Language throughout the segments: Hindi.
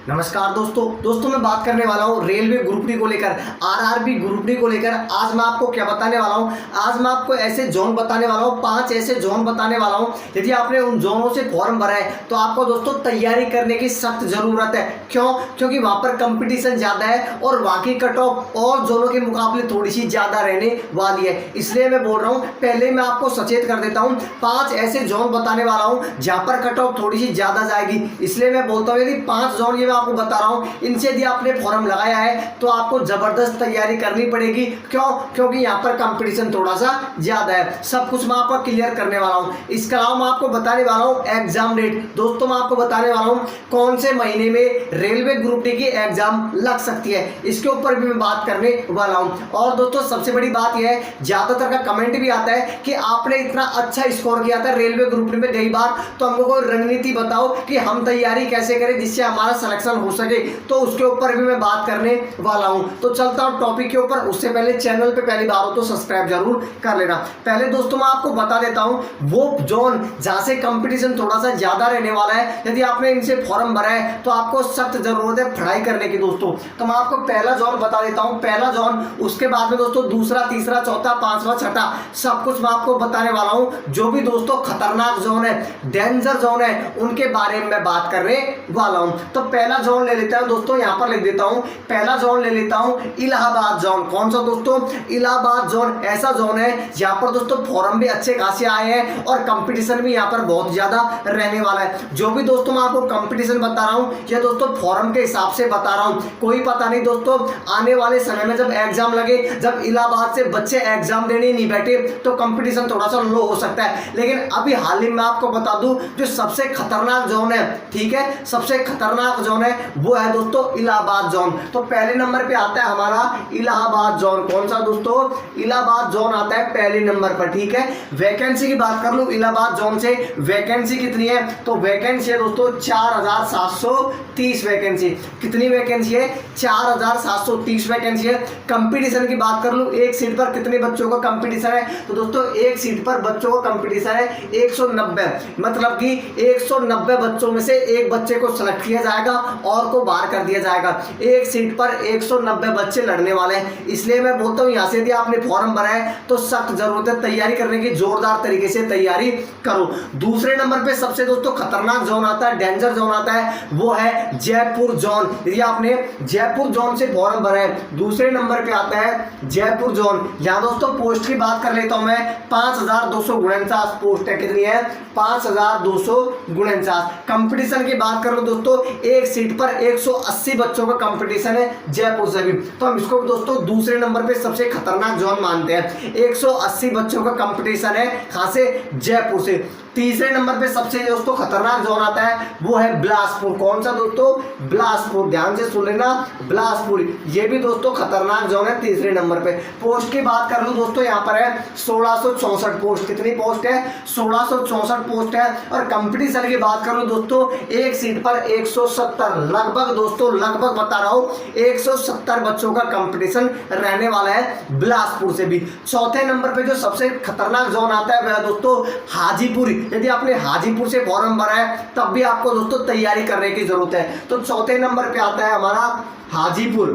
नमस्कार दोस्तों मैं बात करने वाला हूँ रेलवे ग्रुप डी को लेकर, आरआरबी ग्रुप डी को लेकर। आज मैं आपको क्या बताने वाला हूँ, आज मैं आपको ऐसे जोन बताने वाला हूँ, 5 ऐसे जोन बताने वाला हूँ। यदि आपने उन जोनों से फॉर्म भरा है तो आपको दोस्तों तैयारी करने की सख्त जरूरत है। क्यों? क्योंकि वहां पर कंपटीशन ज्यादा है और वहां की कट ऑफ और जोनों के मुकाबले थोड़ी सी ज्यादा रहने वाली है। इसलिए मैं बोल रहा हूँ, पहले मैं आपको सचेत कर देता हूँ, 5 ऐसे जोन बताने वाला हूँ जहां पर कट ऑफ थोड़ी सी ज्यादा जाएगी। इसलिए मैं बोलता हूँ, यदि 5 जोन ये मैं आपको बता रहा हूं, इनसे यदि आपने फॉर्म लगाया है तो आपको जबरदस्त तैयारी करनी पड़ेगी। क्यों? क्योंकि यहां पर कंपटीशन थोड़ा सा ज्यादा है। सब कुछ मैं आपको क्लियर करने वाला हूं। इसके अलावा मैं आपको बताने वाला हूं एग्जाम डेट। दोस्तों मैं आपको बताने वाला हूं कौन से महीने में रेलवे ग्रुप डी की एग्जाम लग सकती है, इसके ऊपर भी मैं बात करने वाला हूं। और दोस्तों सबसे बड़ी बात यह है, ज्यादातर का कमेंट भी आता है कि आपने इतना अच्छा स्कोर किया था रेलवे ग्रुप डी में कई बार, तो हमको कोई रणनीति बताओ कि हम तैयारी कैसे करें जिससे हमारा सिलेक्शन हो सके। तो उसके ऊपर भी मैं बात करने वाला हूं। तो चलता हूं टॉपिक के ऊपर। उससे पहले चैनल पे पहली बार हो तो सब्सक्राइब जरूर कर लेना। पहले दोस्तों मैं आपको बता देता हूं वो जोन जहां से कंपटीशन थोड़ा सा ज्यादा रहने वाला है। यदि आपने इनसे फॉर्म भरा है तो आपको सख्त जरूरत है पढ़ाई करने की दोस्तों। तो मैं आपको पहला जोन बता देता हूं, पहला जोन, उसके बाद में दोस्तों दूसरा, तीसरा, चौथा, पांचवा, छठा, सब कुछ मैं आपको बताने वाला हूं। जो भी दोस्तों खतरनाक जोन है, डेंजर जोन है, उनके बारे में मैं बात करने वाला हूं। तो पहला जोन ले लेते हैं दोस्तों, यहां पर लिख देता हूं, पहला जोन ले लेता हूं इलाहाबाद जोन। कौन सा दोस्तों? इलाहाबाद जोन ऐसा जोन है जहां पर दोस्तों फॉर्म भी अच्छे खासे आए हैं और कंपटीशन भी यहां पर बहुत ज्यादा रहने वाला है। जो भी दोस्तों मैं आपको कंपटीशन बता रहा हूं ये दोस्तों फॉर्म के हिसाब से बता रहा हूं, कोई पता नहीं दोस्तों आने वाले समय में जब एग्जाम लगे, जब इलाहाबाद से बच्चे एग्जाम देने नहीं बैठे तो कंपटीशन थोड़ा सा लो हो सकता है। लेकिन अभी हाल ही में आपको बता दूं जो सबसे खतरनाक जोन है, ठीक है, सबसे खतरनाक जोन है वो है दोस्तों इलाहाबाद जोन। तो पहले नंबर पे आता है हमारा इलाहाबाद जोन। कौन सा दोस्तों? इलाहाबाद जोन आता है पहले नंबर पर, ठीक है। वैकेंसी की बात कर लूं इलाहाबाद जोन से, वैकेंसी कितनी है? तो वैकेंसी है दोस्तों 4730 वैकेंसी। कितनी वैकेंसी है? 4730 वैकेंसी है। कंपटीशन की बात कर लूं, एक सीट पर कितने बच्चों का कंपटीशन है? तो दोस्तों एक सीट पर बच्चों का कंपटीशन है 190, मतलब कि 190 बच्चों में से एक बच्चे को सिलेक्ट किया जाएगा और को बाहर कर दिया जाएगा। एक सीट पर 190 बच्चे लड़ने वाले हैं। इसलिए मैं बोलता हूं यहां से यदि आपने फॉर्म भरा है तो सख्त जरूरत है तैयारी करने की, जोरदार तरीके से तैयारी करो। दूसरे नंबर पे सबसे दोस्तों खतरनाक जोन आता है, डेंजर जोन आता है, वो है जयपुर जोन। यदि आपने जयपुर जोन से फॉर्म भरा है, दूसरे नंबर पे आता है जयपुर जोन। यहां दोस्तों पोस्ट की बात कर लेता हूं मैं, 5249 पोस्ट है। कितनी है? 5249। कंपटीशन की बात कर लो दोस्तों, एक सीट पर 180 बच्चों का कंपटीशन है जयपुर से भी। तो हम इसको दोस्तों दूसरे नंबर पे सबसे खतरनाक जोन मानते हैं। 180 बच्चों का कंपटीशन है कहां से? जयपुर से। तीसरे नंबर पे सबसे दोस्तों खतरनाक जोन आता है वो है बिलासपुर। कौन सा दोस्तों? बिलासपुर। ध्यान से सुन लेना, बिलासपुर, ये भी दोस्तों खतरनाक जोन है तीसरे नंबर पे। पोस्ट की बात कर लूं दोस्तों, यहाँ पर है 1664 पोस्ट। कितनी पोस्ट है? 1664 पोस्ट है। और कंपटीशन की बात कर लूं दोस्तों, एक सीट पर 170, लगभग दोस्तों लगभग बता रहा हूं 170 बच्चों का कंपटीशन रहने वाला है बिलासपुर से भी। चौथे नंबर पे जो सबसे खतरनाक जोन आता है वह दोस्तों हाजीपुर। यदि आपने हाजीपुर से फॉर्म भरा है तब भी आपको दोस्तों तैयारी करने की जरूरत है। तो चौथे नंबर पे आता है हमारा हाजीपुर।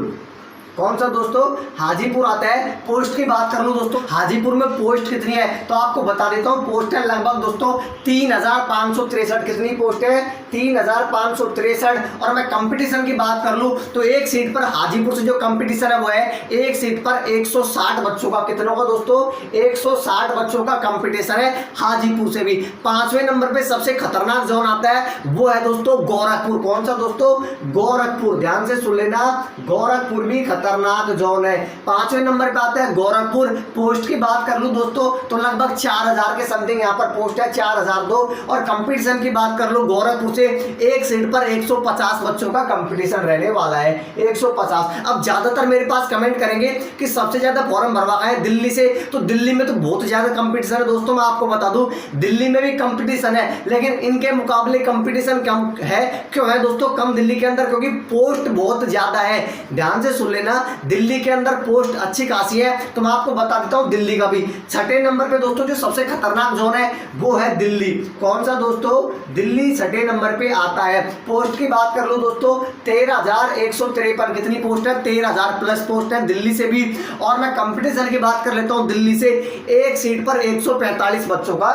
कौन सा दोस्तों? हाजीपुर आता है। पोस्ट की बात कर लूं दोस्तों, हाजीपुर में पोस्ट कितनी है तो आपको बता देता हूं, पोस्ट है लगभग दोस्तों 3563। कितनी पोस्ट है? 3563। और मैं कंपटीशन की बात कर लूं तो एक सीट पर हाजीपुर से जो कंपटीशन है वो है एक सीट पर 160 बच्चों का। कितनों का दोस्तों? 160 बच्चों का कंपटीशन है हाजीपुर से भी। पांचवें नंबर पे सबसे खतरनाक जोन आता है वो है दोस्तों गोरखपुर। कौन सा दोस्तों? गोरखपुर। ध्यान से सुन लेना, गोरखपुर भी खतरनाक जोन है। पांचवें नंबर पे आता है गोरखपुर। पोस्ट की बात कर लूं दोस्तों तो लगभग 4000 के समथिंग यहाँ पर पोस्ट है, 4002। और कंपटीशन की बात कर लूं गोरखपुर से, एक सीट पर 150 बच्चों का कंपटीशन रहने वाला है, 150। अब ज्यादातर मेरे पास कमेंट करेंगे कि सबसे ज्यादा फॉर्म भरवाया है दिल्ली से, तो दिल्ली में तो बहुत ज्यादा कंपटीशन है दोस्तों। मैं आपको बता दूं दिल्ली में भी कंपटीशन है, लेकिन इनके मुकाबले कंपटीशन कम है। क्यों है दोस्तों कम दिल्ली के अंदर? क्योंकि पोस्ट बहुत ज्यादा है। ध्यान से सुन लेना, दिल्ली के अंदर पोस्ट अच्छी खासी है, तो मैं आपको बता देता हूँ दिल्ली का भी। छठे नंबर पे दोस्तों जो सबसे खतरनाक जोन है वो है दिल्ली। कौन सा दोस्तों? दिल्ली छठे नंबर पे आता है। पोस्ट की बात कर लो दोस्तों, 13,153 कितनी पोस्ट है? 13,000 प्लस पोस्ट है दिल्ली से भी। और मैं कंपटीशन की बात कर लेता हूँ दिल्ली से, एक सीट पर 145 बच्चों का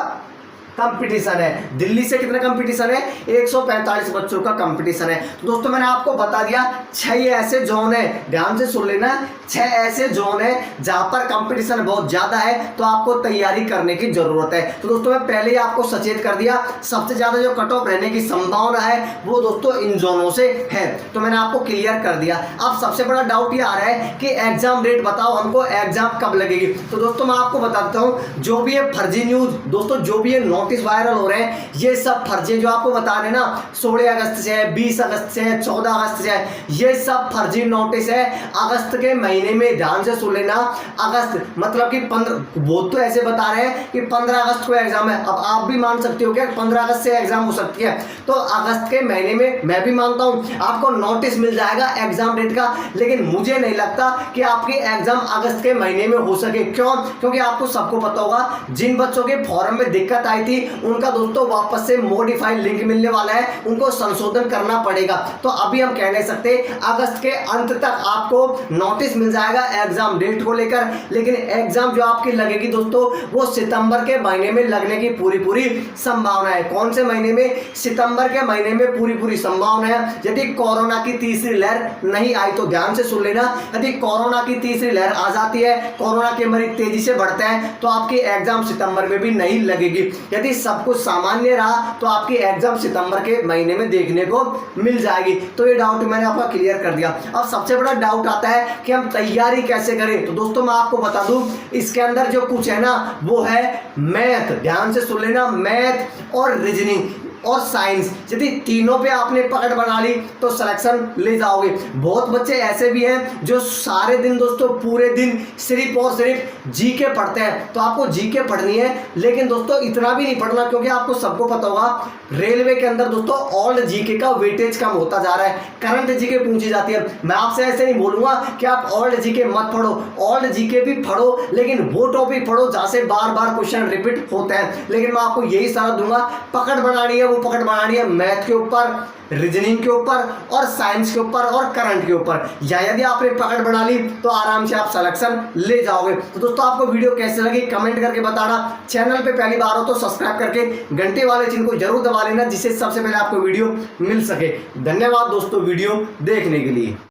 कंपटीशन है। दिल्ली से कितना कंपटीशन है? 145 बच्चों का कंपटीशन है। तो दोस्तों मैंने आपको बता दिया 6 ऐसे जोन है, ध्यान से सुन लेना, 6 ऐसे जोन है जहां पर कंपटीशन बहुत ज्यादा है, तो आपको तैयारी करने की जरूरत है। तो दोस्तों मैं पहले ही आपको सचेत कर दिया, सबसे ज्यादा जो कट ऑफ रहने की संभावना है वो दोस्तों इन जोनों से है, तो मैंने आपको क्लियर कर दिया। अब सबसे बड़ा डाउट ये आ रहा है कि एग्जाम डेट बताओ हमको, एग्जाम कब लगेगी? तो दोस्तों मैं आपको बता देता हूं, जो भी है फर्जी न्यूज दोस्तों, जो भी है नोटिस वायरल हो रहे हैं, ये सब फर्जी जो आपको बता रहे हैं ना, 16 अगस्त से है, 20 अगस्त से है, 14 अगस्त से है, ये सब फर्जी नोटिस है। अगस्त के महीने में, ध्यान से सुन लेना, अगस्त मतलब कि 15, वो तो ऐसे बता रहे हैं कि 15 अगस्त को एग्जाम है। अब आप भी मान सकते हो क्या 15 अगस्त से एग्जाम हो सकती है? तो अगस्त के महीने में मैं भी मानता हूं आपको नोटिस मिल जाएगा एग्जाम डेट का, लेकिन मुझे नहीं लगता कि आपकी एग्जाम अगस्त के महीने में हो सके। क्यों? क्योंकि आपको सबको पता होगा जिन बच्चों के फॉर्म में दिक्कत आई थी उनका दोस्तों वापस से मॉडिफाइड लिंक मिलने वाला है, उनको संशोधन करना पड़ेगा। तो अभी हम कह नहीं सकते, अगस्त के अंत तक आपको नोटिस मिल जाएगा एग्जाम डेट को लेकर, लेकिन एग्जाम जो आपकी लगेगी दोस्तों वो सितंबर के महीने में लगने की पूरी संभावना है। कौन से महीने में? सितंबर के महीने में पूरी संभावना है, यदि कोरोना की तीसरी लहर नहीं आई तो। ध्यान से सुन लेना, यदि कोरोना की तीसरी लहर आ जाती है, कोरोना के मरीज तेजी से बढ़ते हैं, तो आपकी एग्जाम सितंबर में भी नहीं लगेगी। यदि सब कुछ सामान्य रहा तो आपकी एग्जाम सितंबर के महीने में देखने को मिल जाएगी। तो ये डाउट मैंने आपका क्लियर कर दिया। अब सबसे बड़ा डाउट आता है कि हम तैयारी कैसे करें। तो दोस्तों मैं आपको बता दूं, इसके अंदर जो कुछ है ना वो है मैथ, ध्यान से सुन लेना, मैथ और रीजनिंग और साइंस। यदि तीनों पे आपने पकड़ बना ली तो सिलेक्शन ले जाओगे। बहुत बच्चे ऐसे भी हैं जो सारे दिन दोस्तों पूरे दिन सिर्फ और सिर्फ जीके पढ़ते हैं, तो आपको जीके पढ़नी है, लेकिन दोस्तों इतना भी नहीं पढ़ना, क्योंकि आपको सबको पता होगा रेलवे के अंदर दोस्तों ओल्ड जीके का वेटेज कम होता जा रहा है, करंट जीके पूछी जाती है। मैं आपसे ऐसे नहीं बोलूंगा कि आप ओल्ड जीके मत पढ़ो, ओल्ड जीके भी पढ़ो, लेकिन वो टॉपिक पढ़ो जहां से बार बार क्वेश्चन रिपीट होते हैं। लेकिन मैं आपको यही सलाह दूंगा, पकड़ बनानी है, वो पकड़ बनानी है मैथ के ऊपर, रीजनिंग के ऊपर और साइंस के ऊपर और करंट के ऊपर। या यदि आपने पकड़ बना ली तो आराम से आप सिलेक्शन ले जाओगे। तो दोस्तों आपको वीडियो कैसे लगी कमेंट करके बताना। चैनल पे पहली बार हो तो सब्सक्राइब करके घंटे वाले चिन्ह को जरूर दबा लेना, जिससे सबसे पहले आपको वीडियो मिल सके। धन्यवाद दोस्तों वीडियो देखने के लिए।